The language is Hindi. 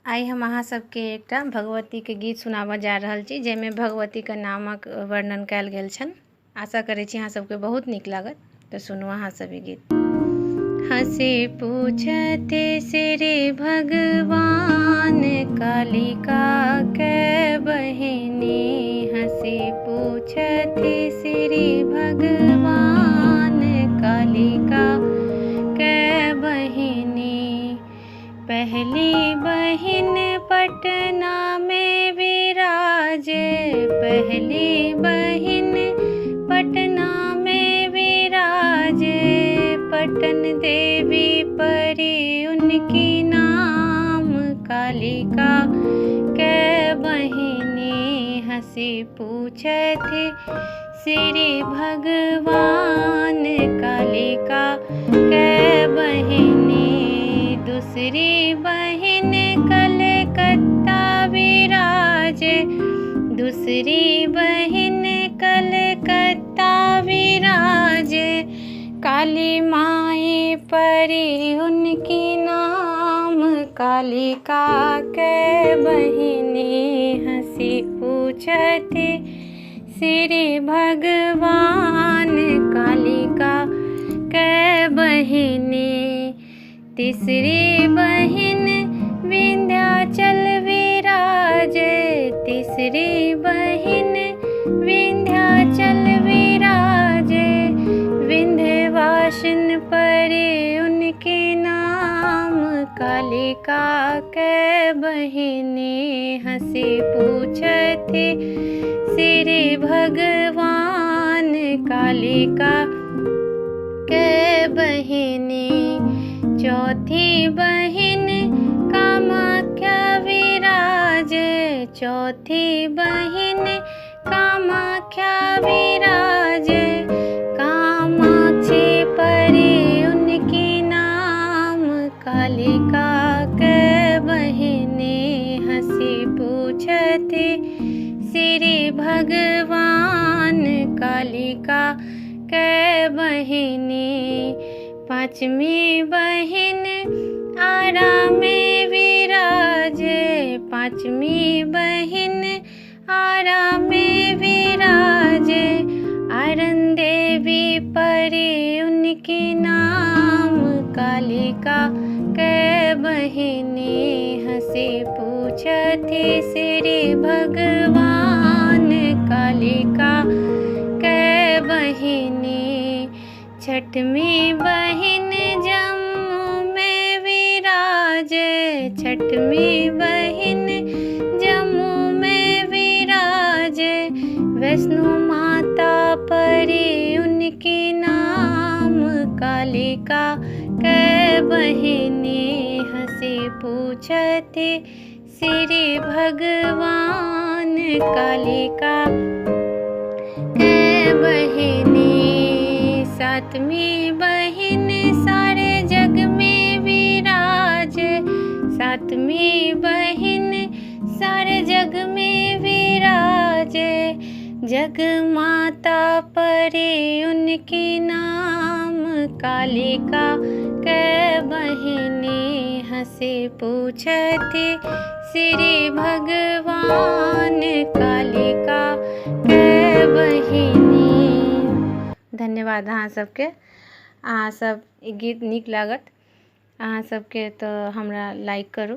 आई हम अहाँ सबके एकटा भगवती के गीत सुनाबऽ जा रहल छी, जैमे भगवती के नामक वर्णन कयल गेल छनि। आशा करै छी अहाँ सबके बहुत नीक लागत। तो सुनू अहाँ सब ई गीत। हंसे पूछते श्री भगवान कालिका के बहिनी, हंसे पूछते श्री भगवान कालिका के बहिनी। पहली बहिन पटना में विराजे, पहली बहिन पटना में विराजे। पटन देवी परी उनकी नाम, कालिका के बहिनी। हंसी पूछे थे श्री भगवान कालिका के बहिनी। दूसरी बहिन कलकत्ता विराजे, दूसरी बहिन कलकत्ता विराजे। काली माई परी उनकी नाम, कालिका के बहिनी। हंसी पूछते श्री भगवान कालिका के बहिनी। तीसरी बहिन विंध्याचल विराजे, तीसरी बहिन विंध्याचल विराजे। विंध्यवासिन परी उनके नाम, कालिका के बहिनी। हंसी पूछते श्री भगवान कालिका के बहिनी। चौथी बहिन कामाख्या विराजे, चौथी बहिन कामाख्या विराजे। कामाक्षी परी उनकी नाम, कालिका के बहिनी। हंसी पूछते श्री भगवान कालिका के बहिनी। पांचवी बहिन आरा में विराजे, पांचवी बहिन आरा में विराजे। आयरन देवी परी उनकी नाम, कालिका के बहिनी। हंसी पूछते श्री भगवान कालिका के बहिनी। छठवीं बहिन जम्मू में विराजे, छठवीं बहिन जम्मू में विराजे। वैष्णो माता परी उनकी नाम, कालिका के बहिनी। हंसी पूछते श्री भगवान कालिका के बहिनी। सातवीं बहिन सारे जग में विराजे, सातवीं बहिन सारे जग में विराजे। जग माता परी उनकी नाम, कालिका के बहिनी। हंसी पूछते श्री भगवान कालिका के बहिनी। धन्यवाद अहाँ सबके। अहाँ सब ई गीत नीक लागत अहाँ सबके तो हमरा लाइक करू।